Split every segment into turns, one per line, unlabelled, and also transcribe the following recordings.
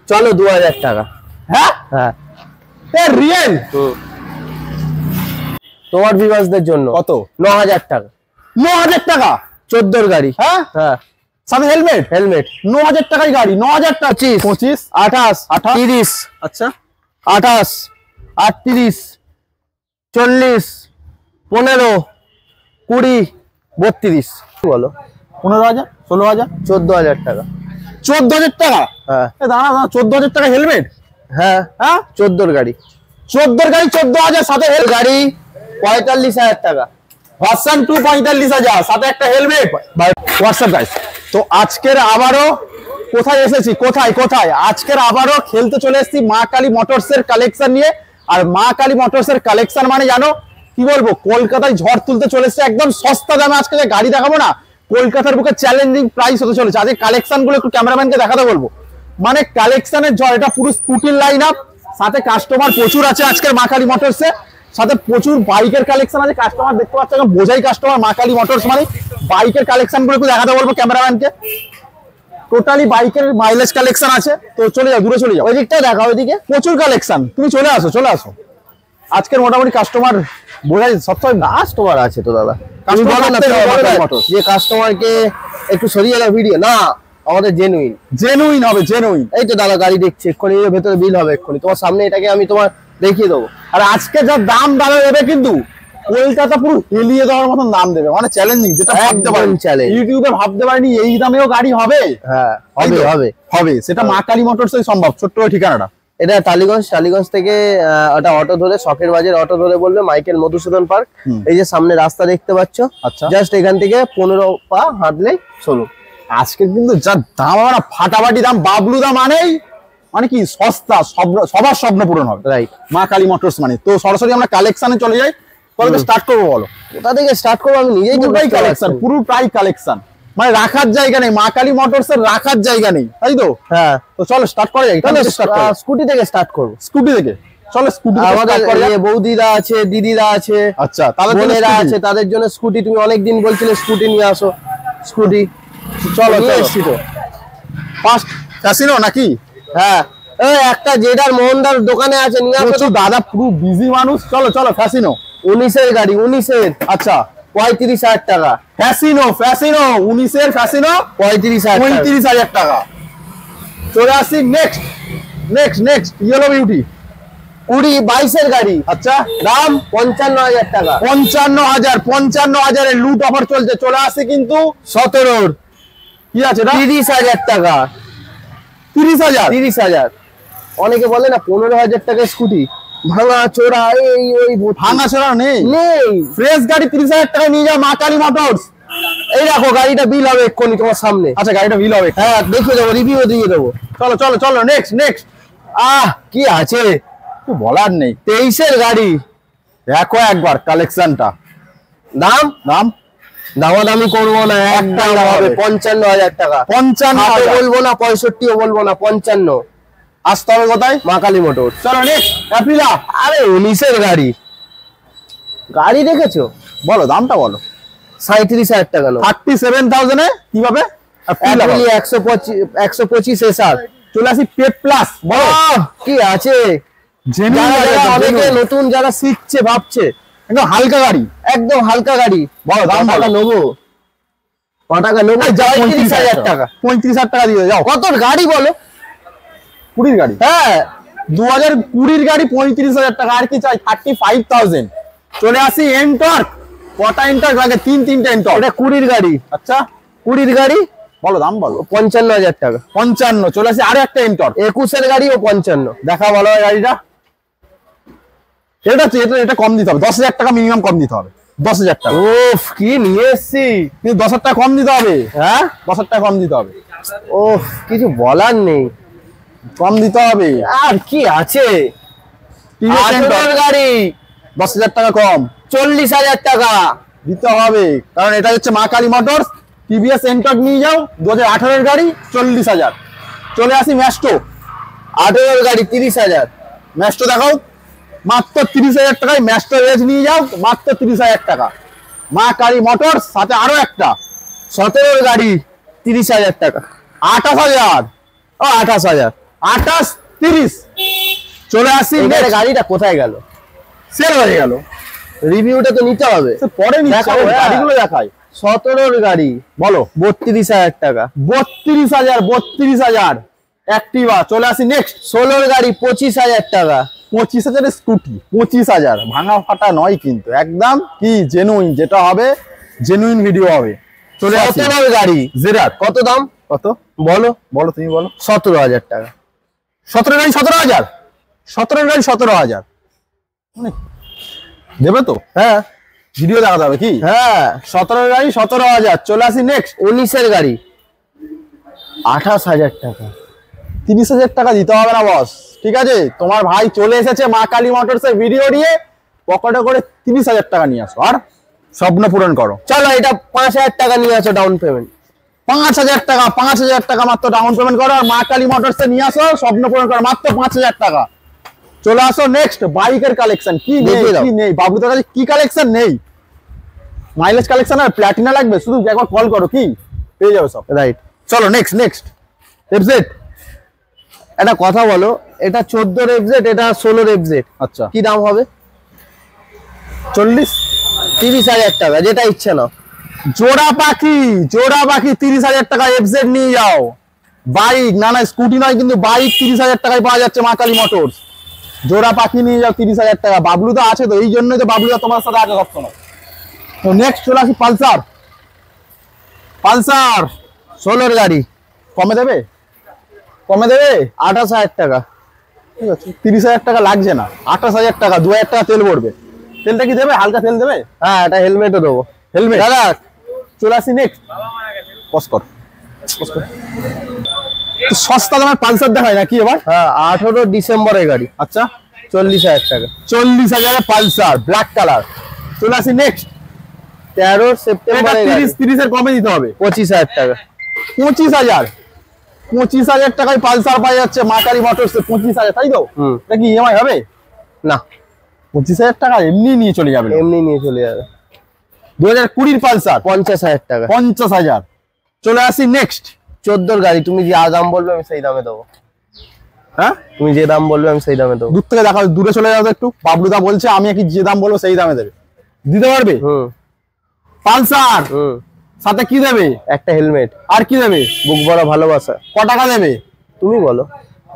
চলো 2000 টাকা।
হ্যাঁ
হ্যাঁ
রিয়েল।
তোমার ভিউয়ার্সদের জন্য
কত?
9000 টাকা।
9000 টাকা
14 গাড়ি।
হ্যাঁ
হ্যাঁ
সাথে হেলমেট।
হেলমেট
9000 টাকায় গাড়ি। 9000 টাকা 25
28
28
30
আচ্ছা
28 38 40 15 20 32 বলো
15000 16000
14,000 টাকা।
14000 টাকা।
হ্যাঁ
দাঁড়া 14000 টাকা হেলমেট।
হ্যাঁ
হ্যাঁ
14 গাড়ি।
14 গাড়ি 14000 সাথে
গাড়ি 45,000 টাকা।
ভার্সন 2 45,000 সাথে একটা হেলমেট। হোয়াটসঅ্যাপ গাইস, তো আজকের আবারও কোথায় এসেছি, কোথায় আজকের আবারও খেলতে চলে এসেছি মা কালী মোটরস এর কালেকশন নিয়ে। আর মা কালী মোটরস এর কালেকশন মানে জানো কি বলবো, কলকাতায় ঝড় তুলতে চলে এসেছে একদম সস্তা দামে। আজকে যে গাড়ি দেখাবো না, কলকাতার বুকে চ্যালেঞ্জিং প্রাইস হতে চলেছে। আজকে কালেকশন গুলো একটু ক্যামেরাম্যানকে দেখাতে বলবো। মানে কালেকশনের ঝড়, এটা পুরো স্কুটির লাইন আপ, সাথে কাস্টমার প্রচুর আছে আজকের মা কালী মোটরস এ, সাথে প্রচুর বাইকের কালেকশন আছে। কাস্টমার দেখতে পাচ্ছ বোঝাই কাস্টমার মা কালী মোটরস মানে বাইকের কালেকশন গুলো একটু দেখাতে বলবো ক্যামেরাম্যানকে। টোটালি বাইকের মাইলেজ কালেকশন আছে। তো চলে যাও, দূরে চলে যাও, ওই দিকটা দেখাও, ওইদিকে প্রচুর কালেকশন। তুমি চলে আসো। আজকের মোটামুটি কাস্টমার বোঝাই সবসময়
কাস্টমার আছে তো দাদা।
যে
কাস্টমারকে একটু সরিয়ে দাও ভিডিও না, আমাদের জেনুইন হবে। এই তো দাদা গাড়ি দেখছি, এক্ষুনি এর ভেতরে বিল হবে এক্ষুনি তোমার সামনে, এটাকে আমি তোমার দেখিয়ে দেবো।
আর আজকে যা দাম দেবে কিন্তু কলকাতা পুরো হেলিয়ে দেওয়ার মতন দাম দেবে, মানে চ্যালেঞ্জিং, যেটা ভাবতে পারিনি, ইউটিউবে ভাবতে পারিনি এই দামেও গাড়ি হবে।
হ্যাঁ
হবে, সেটা মা কালী মোটরসই সম্ভব। ছোট্ট ঠিকানাটা
এটা টালিগঞ্জ থেকে ওটা অটো ধরে, শখের বাজার অটো ধরে বলবে মাইকেল মধুসূদন পার্ক। এই যে সামনে রাস্তা দেখতে পাচ্ছ,
আচ্ছা
জাস্ট এখান থেকে 15 পা হাঁটলেই চলো।
আজকে কিন্তু যা দাম, আমরা ফাটাফাটি দাম, বাবলু দাম মানে কি সস্তা, সবার স্বপ্ন পূরণ হবে।
রাইট,
মা কালী মোটরস মানে। তো সরাসরি আমরা কালেকশনে চলে যাই। কবে স্টার্ট করবো বলো?
কোথা থেকে স্টার্ট করবো? আমি নিজেই
পুরোটাই কালেকশন, মানে রাখার জায়গা নেই। মা কালী মোটরস এর রাখার জায়গা নেই, তাই তো?
হ্যাঁ,
তো চলো স্টার্ট করা যাক।
স্কুটি থেকে স্টার্ট করবো।
স্কুটি থেকে চলো। স্কুটি
আমাদের বৌদিরা আছে, দিদিরা আছে,
আচ্ছা
বোনেরা আছে, তাদের জন্য স্কুটি। তুমি অনেকদিন বলছিলে স্কুটি নিয়ে আসো, স্কুটি চলো এসছি তো।
ফার্স্ট ক্যাসিনো নাকি?
হ্যাঁ, একটা জেডার মোহনদার দোকানে আছে, নিয়ে আসো
দাদা, পুরো বিজি মানুষ। চলো ফ্যাসিনো
19 গাড়ি, 19
আচ্ছা
35,000 টাকা।
ফ্যাসিনো 19 ফ্যাসিনো
35,000
টাকা। চলে আসি নেক্সট ইয়েলো বিউটি
22 গাড়ি।
আচ্ছা
দাম 55,000 টাকা।
55,000 এর লুট অফার চলছে। চলে আসি কিন্তু
17
কি আছে?
30,000 টাকা।
30,000।
অনেকে বলে না 15,000 টাকা স্কুটি ভাঙা চোরা,
ভাঙা চোরা নেই। ফ্রেশ গাড়ি 30,000 টাকা নিয়ে যাও মা কালী মোটরস।
এই দেখো গাড়িটা বিল হবে এক্ষুনি তোমার সামনে।
আচ্ছা গাড়িটা বিল হবে,
হ্যাঁ দেখিয়ে দেবো, রিভিউ দিয়ে দেবো।
চলো নেক্সট।
কি আছে
বলার নেই।
23 গাড়ি।
দেখো একবার কালেকশনটা।
দামাদামি করবো না, একটাই হবে 55,000 টাকা।
55
বলবো না, 65 বলবো না, 55।
আসতে হবে কোথায়?
মা কালী মোটর।
চলো নেক্সট অ্যাপিলা।
আরে 19 গাড়ি দেখেছো?
বলো দামটা বলো।
37,000 টাকা।
37,000 এ কিভাবে?
125 SR।
চলে আসি পেপ প্লাস।
কি আছে?
অনেকে
নতুন যারা শিখছে ভাবছে
একদম হালকা গাড়ি,
বলো দাম টাকা নেবো। 35,000 টাকা।
35,000 টাকা দিয়ে যাও।
কত গাড়ি বলো?
20 গাড়ি।
হ্যাঁ
2020 গাড়ি 35,000 টাকা। আর কি চাই? 35,000। চলে আসি এন্টর্ক। কটা এন্টর্ক লাগে? তিনটে এন্টর্ক।
এটা 20 গাড়ি।
আচ্ছা
20 গাড়ি,
বলো দাম বলো।
55,000 টাকা।
55। চলে আসি আরো একটা এন্টর্ক
21 গাড়ি ও 55।
দেখা ভালো হয় গাড়িটা। এটা কম দিতে হবে, 10,000 টাকা মিনিমাম কম দিতে হবে। 10,000 টাকা।
ওফ, কি নিয়ে এসছি।
কিন্তু 10,000 টাকা কম দিতে হবে।
হ্যাঁ
10,000 টাকা কম দিতে হবে।
ওফ, কিছু বলার নেই,
কম দিতে হবে।
আর কি আছে? গাড়ি
10,000 টাকা কম,
40,000 টাকা
দিতে হবে। কারণ এটা হচ্ছে মা কালী মোটরস। টিভিএস এন্টর্ক নিয়ে যাও, 2018 গাড়ি 40,000। চলে আসি ম্যাস্টো।
18 গাড়ি 30,000।
ম্যাস্টো দেখাও, মাত্র 30,000 টাকায় ম্যাস্টো রেঞ্জ নিয়ে যাও, মাত্র 30,000 টাকা। মা কালী মোটরস। সাথে আরো একটা
17 গাড়ি 30,000 টাকা।
28,000।
28,000।
28 30 চলে আসি।
গাড়িটা কোথায় গেল?
সেল হয়ে গেল।
রিভিউটা তো নিতে হবে,
পরে গাড়িগুলো দেখাই।
17 গাড়ি,
বলো
32,000 টাকা।
32,000 অ্যাক্টিভা। চলে আসি নেক্সট।
16 গাড়ি 25,000 টাকা।
25,000 স্কুটি, 25,000 ভাঙা ফাটা নয় কিন্তু, একদম কি জেনুইন, যেটা হবে জেনুইন ভিডিও হবে। চলে আসি
17 গাড়ি
জেরার।
কত দাম?
কত
বলো
বলো, তুমি বলো।
17,000 টাকা।
17 গাড়ি 17,000, 17 গাড়ি 17,000 দেবে তো?
হ্যাঁ,
ভিডিও দেখাতে হবে কি?
হ্যাঁ,
17 গাড়ি 17,000। চলে আসি নেক্সট।
19 গাড়ি 28,000 টাকা।
30,000 টাকা দিতে হবে না বস, ঠিক আছে? তোমার ভাই চলে এসেছে মা কালী মোটরসের ভিডিও নিয়ে, পকেটে করে 30,000 টাকা নিয়ে আসো আর স্বপ্ন পূরণ করো।
চলো এটা 5,000 টাকা নিয়ে আসো ডাউন পেমেন্ট।
5,000 টাকা, 5,000 টাকা মাত্র ডাউন পেমেন্ট করো আর মা কালী মোটরসে নিয়ে আসো, স্বপ্ন পূরণ করো মাত্র 5,000 টাকা। চলে আসো নেক্সট। বাইকের কালেকশন কি নেই, কি নেই বাবু, তোর কাছে কি কালেকশন নেই? মাইলেজ কালেকশন আর প্ল্যাটিনা লাগবে, শুধু একবার কল করো, কি পেয়ে যাবে সব।
রাইট,
চলো নেক্সট। এফজেড।
একটা কথা বলো, এটা 14 এফজেড, এটা 16 এফজেড,
আচ্ছা
কি দাম হবে? 30,000 টাকা, যেটা ইচ্ছে না।
জোড়া পাখি 30,000 টাকা এফজেড নিয়ে যাও। বাইক না স্কুটি নয় কিন্তু, বাইক 30,000 টাকায় পাওয়া যাচ্ছে মা কালী মোটরস। জোড়া পাখি নিয়ে যাও 30,000 টাকা। বাবলু তো আছে, তো এই জন্যই তো বাবলু তোমার সাথে আগে সবসময়। তো নেক্সট চলে আসি পালসার।
16 গাড়ি
কমে দেবে?
28,000 টাকা।
ঠিক আছে, 30,000 টাকা লাগছে না, 28,000 টাকা, 2,000 টাকা তেল ভরবে। তেলটা কি দেবে? হালকা তেল দেবে।
হ্যাঁ, এটা হেলমেটও দেবো।
হেলমেট
দাদা
চলে আসি নেক্সট। সস্তা দামের পালসার দেখায় নাকি এবার?
হ্যাঁ, 18 ডিসেম্বরের গাড়ি।
আচ্ছা
40,000 টাকা।
40,000 পালসার ব্ল্যাক কালার। চলে আসি নেক্সট।
13 সেপ্টেম্বরের গাড়ি।
30 এর কমে দিতে হবে।
25,000 টাকা।
25,000 টাকায় পালসার পাওয়া যাচ্ছে মা কালী মোটরসে। 25,000, তাই তো? এটা কি ইএমআই হবে?
না,
25,000 টাকা এমনি নিয়ে চলে যাবে,
এমনি নিয়ে চলে যাবে।
2020 পালসার
50,000 টাকা।
50,000। চলে আসি নেক্সট।
14 গাড়ি, তুমি যে দাম বলবে আমি সেই দামে দেবো।
হ্যাঁ,
তুমি যে দাম বলবে আমি সেই দামে দেবো।
দূর থেকে দেখা, দূরে চলে যাও একটু। বাবলুদা বলছে আমি কি যে দাম বলবো সেই দামে দেবে, দিতে পারবে? পালসার সাথে কি দেবে?
একটা হেলমেট।
আর কি দেবে?
বুক ভরা ভালোবাসা।
ক টাকা দেবে
তুমি বলো।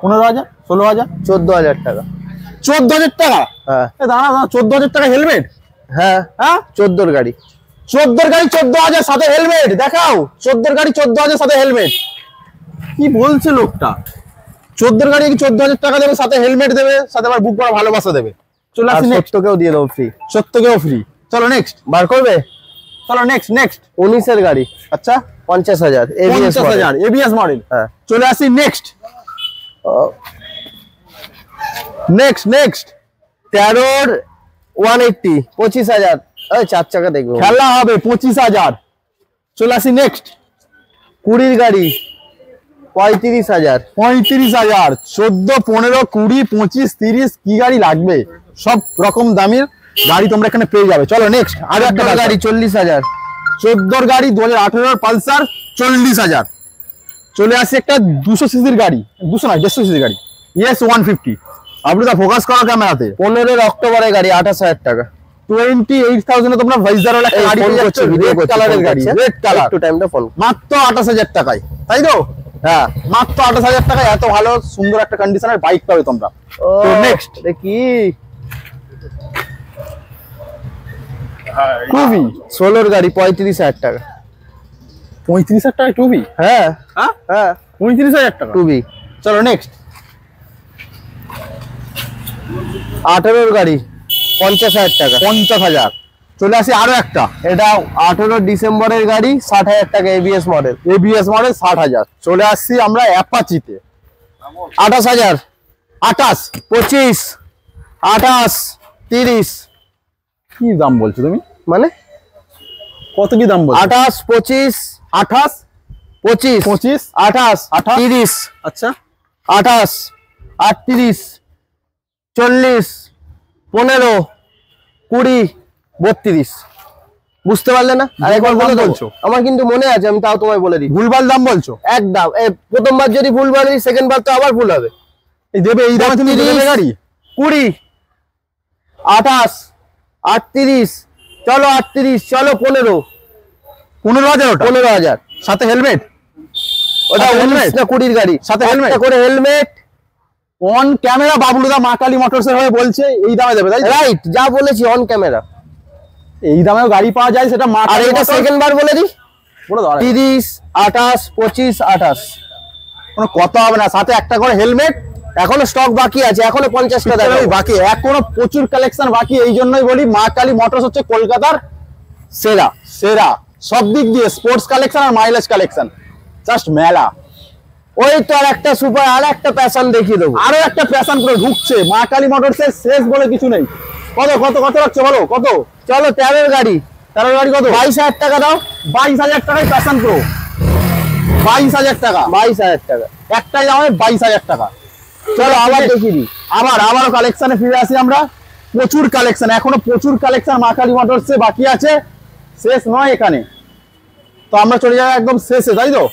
15,000, 16,000,
14,000 টাকা।
14,000 টাকা?
হ্যাঁ,
দাঁড়া, 14,000 টাকা হেলমেট?
হ্যাঁ,
হ্যাঁ,
14 গাড়ি।
14 গাড়ি 14,000 সাথে হেলমেট দেখাও। 14 গাড়ি 14,000 সাথে হেলমেট, কি বলছে লোকটা? 14 গাড়ি কি 14,000 টাকা দেবে, সাথে হেলমেট দেবে, সাথে আবার বুক ভরা ভালোবাসা দেবে। চলে আসি নেক্সট।
সত্যকেও দিয়ে দেবো ফ্রি।
সত্যকেও ফ্রি। চলো নেক্সট।
বার করবে?
চলো নেক্সট।
19 এর গাড়ি।
আচ্ছা
50,000 ABS
50,000 এবিএস মডেল।
হ্যাঁ,
চলে আসি নেক্সট।
13 180 25,000। 4 চাকা দেখবো,
খেলা হবে 25,000। চলে আসি নেক্সট।
20 গাড়ি 35,000।
35,000, 14, 15, 20, 25, 30 কি গাড়ি লাগবে? সব রকম দামের গাড়ি তোমরা এখানে পেয়ে যাবে। চলো নেক্সট। আর একটা
গাড়ি 40,000।
14 গাড়ি 2018 পালসার 40,000। চলে আসি একটা 200 সিসির গাড়ি, 200 নয় 150 সিসির গাড়ি, ইয়েস 150। আপনি তো ফোকাস করো ক্যামেরাতে।
15 অক্টোবরের গাড়ি 28,000 টাকা।
28,000 তোমরা ভাইজারওয়ালা একটা গাড়ি পেয়ে যাচ্ছ, রেড কালারের গাড়ি, রেড কালার,
একটু টাইমটা ফোন
মাত্র 28,000 টাকায়, তাই তো?
হ্যাঁ,
মাত্র 28,000 টাকায় এত ভালো সুন্দর একটা কন্ডিশনের বাইক পাবে তোমরা। তো নেক্সট
দেখি
টুবি।
16 গাড়ি 35,000 টাকা।
35,000 টাকা টুবি?
হ্যাঁ,
হ্যাঁ,
হ্যাঁ,
35,000 টাকা
টুবি।
চলো নেক্সট।
18 গাড়ি 50,000 টাকা।
50,000। চলে আসি আরো একটা।
এটা 18 ডিসেম্বরের গাড়ি 60,000 টাকা ABS মডেল।
ABS model 60,000। চলে আসছি আমরা অ্যাপাচিতে।
28,000
28,
25 28 30।
কি দাম বলছো তুমি?
মানে
কত কি দাম বলছো?
28 25
28,
25
25,
28
28,
30
আচ্ছা
28 38 40 15 20 32। বুঝতে পারলে না? আরেকবার বলে বলছো, আমার কিন্তু মনে আছে, আমি তাও তোমায় বলে দিই।
ভুলভাল দাম বলছো
একদম প্রথমবার যদি ভুল বলে দিই, সেকেন্ড বার তো আবার ভুল হবে।
এই দেবে, এই দামে তুমি দেবে গাড়ি?
20, 28, 38, চলো 38, চলো 15,
15,000 ওটা?
15,000
সাথে হেলমেট?
ওটা
সাথে
19
helmet?
না 20 গাড়ি,
সাথে
একটা
helmet?
করে হেলমেট।
অন ক্যামেরা বাবলুদা মা কালী মোটরস এর হয়ে বলছে এই দামে দেবে, তাই তো?
রাইট, যা বলেছি অন ক্যামেরা।
এই দামেও গাড়ি পাওয়া যায়, সেটা মা
আর
কালী
এটা
মোটরস।
সেকেন্ড বার বলে দিই,
বলে দাও,
30, 28, 25, 28।
কোনো কথা হবে না, সাথে একটা করে হেলমেট।
এখনো স্টক বাকি আছে, এখনো 50টা দেখাবো
বাকি, এখনো প্রচুর কালেকশন বাকি। এই জন্যই বলি মা কালী মোটরস হচ্ছে কলকাতার
সেরা।
সেরা সব দিক দিয়ে, স্পোর্টস কালেকশন আর মাইলেজ কালেকশন, জাস্ট মেলা।
ওই তো আর একটা সুপার, আর একটা প্যাশন দেখিয়ে দেবো।
আরো একটা প্যাশন করে ঢুকছে মা কালী মোটরস এর, শেষ বলে কিছু নেই। কত কত কত রাখছে বলো, কত?
চলো 13 গাড়ি,
13 গাড়ি কত?
22,000 টাকা দাও।
22,000 টাকায় প্যাশন প্রো, 22,000 টাকা,
22,000 টাকা।
একটাই দামে 22,000 টাকা।
চলো আবার দেখিয়ে দিই।
আবারও কালেকশনে ফিরে আসি আমরা। প্রচুর কালেকশন, এখনো প্রচুর কালেকশন মা কালী মোটরসে বাকি আছে, শেষ নয় এখানে। তো আমরা চলে যাই একদম শেষে, তাই তো?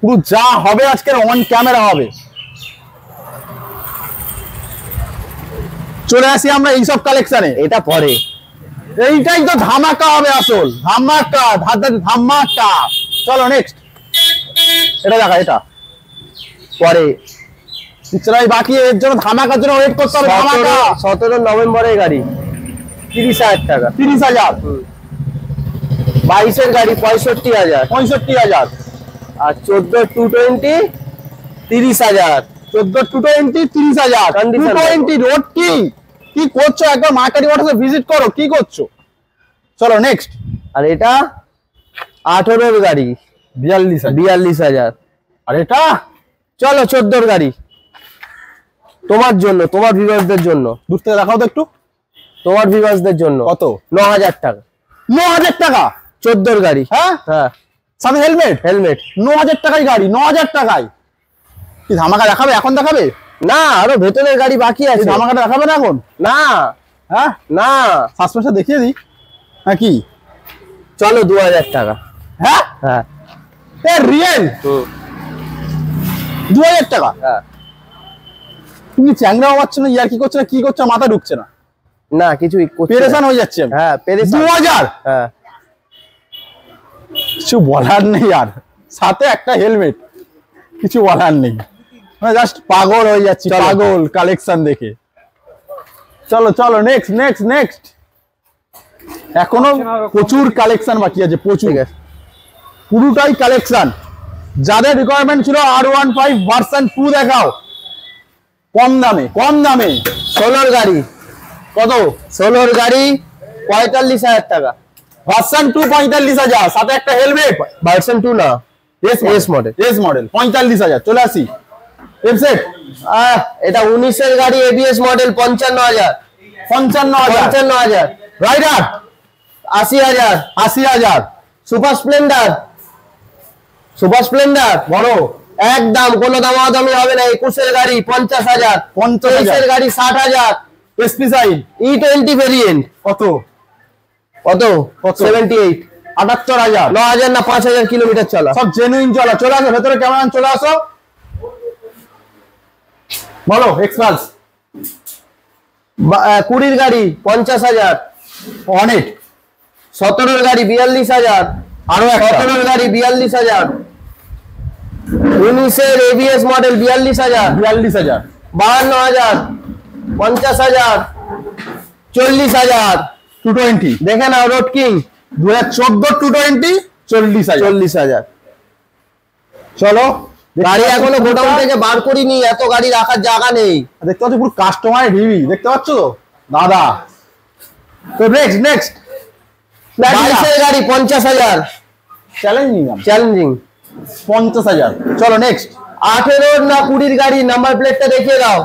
পুরো যা হবে আজকের অন ক্যামেরা হবে। চলে আসি আমরা এইসব কালেকশনে।
এটা পরে,
এইটাই তো ধামাকা হবে, আসল ধামাকা, ধামাকা। চলো নেক্সট, এটা দেখা, এটা
পরে
পিছলাই বাকি, এর জন্য ধামাকার জন্য ওয়েট করতে হবে। ধামাকা
17 নভেম্বরের গাড়ি, 30,000 টাকা।
30,000।
22-এর গাড়ি 65,000।
65,000।
আর 14 220, 30,000।
14 220, 30,000।
Condition
220 রোড কি করছো? একবার মা কালী মোটরসে ভিজিট করো, কি করছো? চলো নেক্সট।
আর এটা 18-এর গাড়ি, 42,000।
আর এটা
চলো 14-এর গাড়ি, তোমার জন্য, তোমার ভিউয়ার্সদের জন্য,
দূর থেকে দেখাও তো একটু।
তোমার ভিউয়ার্সদের জন্য
কত?
9,000 টাকা।
9,000 টাকা?
14-এর গাড়ি,
হ্যাঁ,
হ্যাঁ,
সাথে হেলমেট।
হেলমেট।
9,000 টাকায় গাড়ি, 9,000 টাকায় কি ধামাকা দেখাবে? এখন দেখাবে
না, আরো ভেতরের গাড়ি বাকি
এই
আছে।
ধামাকাটা দেখাবে না এখন?
না
হ্যাঁ,
না,
সাসপেন্সটা দেখিয়ে দিই। হ্যাঁ, কি?
চলো 2,000 টাকা।
হ্যাঁ,
হ্যাঁ,
রিয়েল 2,000 টাকা?
হ্যাঁ।
তুমি চ্যাংরাও পাচ্ছ না, ইয়ার কি করছো না, কি করছো, মাথা ঢুকছে না,
না কিছুই করছি না।
পেরেশান হয়ে যাচ্ছে আমি।
হ্যাঁ, পেরেশান।
2,000?
হ্যাঁ,
কিছু বলার নেই আর, সাথে একটা হেলমেট, কিছু বলার নেই, মানে জাস্ট পাগল হয়ে যাচ্ছি,
চলো।
পাগল কালেকশন দেখে। চলো চলো নেক্সট নেক্সট নেক্সট। এখনো প্রচুর কালেকশন বাকি আছে, প্রচুর,
ঠিক আছে।
পুরোটাই কালেকশন। যাদের রিকোয়ারমেন্ট ছিল R15 ভার্সন 2 দেখাও, কম দামে, কম দামে।
16-এর গাড়ি,
কত?
16-এর গাড়ি 45,000 টাকা।
ভার্সন 2 45,000, সাথে একটা হেলমেট।
ভার্সন 2 না,
এস মডেল, এস মডেল 45,000। চলে আসি এফজেড।
এটা 19-এর গাড়ি, ABS model 55,000।
55,000। Rider
80,000।
80,000।
Super Splendor, Super Splendor
বড়
একদম কোনো দামাদামি হবে না। 21-এর গাড়ি 50,000। 23-এর গাড়ি 60,000।
এসপি সাইড
E20 ভেরিয়েন্ট
কত?
কত? 78।
78,000।
9,000 না 5,000 কিলোমিটার চলা।
সব জেনুইন চলা। চলে আসো ভেতরে, ক্যামেরাম্যান চলে আসো, বলো এক্সপালস।
20-এর গাড়ি 50,000।
অনেক।
17-এর গাড়ি 42,000।
আরো একটা
17-এর গাড়ি 42,000। 19-এর এবিএস মডেল 42,000।
42,000।
52,000। 50,000। 40,000।
220
দেখে নাও, রোড কিং
2014 220 40,000।
40,000।
চলো,
গাড়ি এখনো গোডাউন থেকে বার করিনি, এত গাড়ি রাখার জায়গা নেই।
দেখতে পাচ্ছ পুরো কাস্টমার ঢিবি, দেখতে পাচ্ছ তো দাদা। তো নেক্সট নেক্সট
22-এর গাড়ি 50,000।
Challenging
challenging
50,000। চলো নেক্সট
18 না 20-এর গাড়ি, নাম্বার প্লেটটা দেখিয়ে দাও।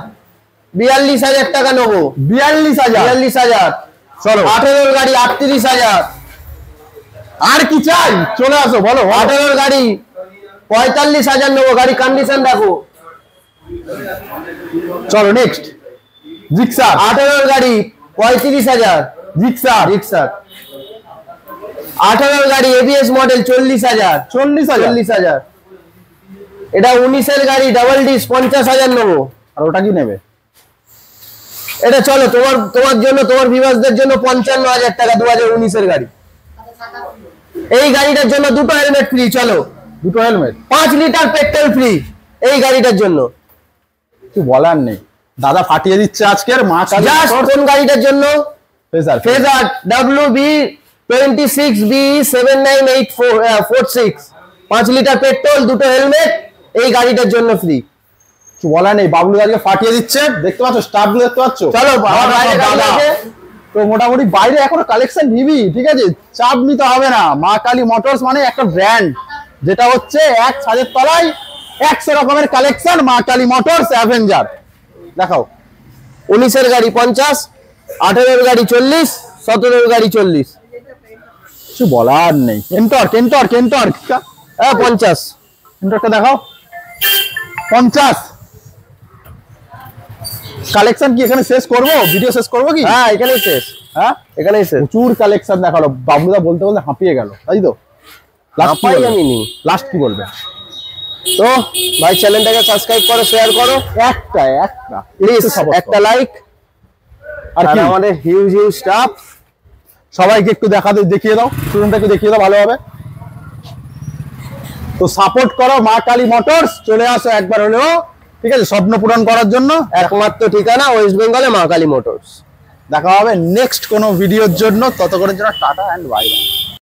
42,000 টাকা নেবো।
42,000।
42,000।
চলো
18-এর গাড়ি 38,000।
আর কি চাই? চলে আসো, বলো।
18-এর গাড়ি 45,000 নেবো। গাড়ি কন্ডিশন দেখো।
চলো নেক্সট জিক্সার।
18-এর গাড়ি 35,000।
জিক্সার
রিক্সার 18-এর গাড়ি এবিএস মডেল 40,000।
40,000।
40,000। এটা 19-এর গাড়ি, ডাবল ডিস্ক, 50,000 নেবো।
আর ওটা কি নেবে?
এটা চলো তোমার জন্য, তোমার ভিউয়ার্সদের জন্য 55,000 টাকা, 2019-এর গাড়ি। এই গাড়িটার জন্য দুটো হেলমেট ফ্রি। চলো,
দুটো হেলমেট,
5 লিটার পেট্রোল ফ্রি এই গাড়িটার জন্য।
কিছু বলার নেই, দাদা ফাটিয়ে দিচ্ছে আজকের মা কালী।
কোন গাড়িটার জন্য?
Phasor
WB 26B79846, 5 litre petrol, দুটো হেলমেট এই গাড়িটার জন্য ফ্রি।
কিছু বলার নেই, বাবলু আজকে ফাটিয়ে দিচ্ছে। দেখতে পাচ্ছ স্টাফ দেখতে পাচ্ছ?
চলো বাইরে।
তো মোটামুটি বাইরে এখনো কালেকশন নিবি, ঠিক আছে, চাপ নিতে হবে না। মা কালী মোটরস মানে একটা ব্র্যান্ড, যেটা হচ্ছে এক ছাদের তলায় 100 রকমের কালেকশন। মা কালী মোটরস অ্যাভেঞ্জার। দেখাও।
19-এর গাড়ি 50, 18-এর গাড়ি 40, 17-এর গাড়ি 40।
কিছু বলার নেই। কেন্টর
50।
কেন্টরটা দেখাও। 50 কালেকশন কি এখানে শেষ করবো? ভিডিও শেষ করবো কি?
হ্যাঁ, এখানেই শেষ।
হ্যাঁ,
এখানেই শেষ।
প্রচুর কালেকশন দেখালো। বাবলুদা বলতে বলতে হাঁপিয়ে গেল, তাই তো? লাস্ট কি বলবে?
তো ভাই, চ্যানেলটাকে সাবস্ক্রাইব করো, শেয়ার করো,
একটা
প্লিজ একটা লাইক। আর আমাদের হিউজ স্টাফ
সবাইকে একটু দেখিয়ে দাও, স্টুডেন্টটা একটু দেখিয়ে দাও ভালোভাবে। তো সাপোর্ট করো মা কালী মোটরস, চলে আসো একবার হলেও, ঠিক আছে, স্বপ্ন পূরণ করার জন্য।
একমাত্র ঠিকানা ওয়েস্ট বেঙ্গলে মা কালী মোটরস।
দেখা হবে নেক্সট কোনো ভিডিওর জন্য, ততক্ষণের জন্য টাটা এন্ড বাই বাই।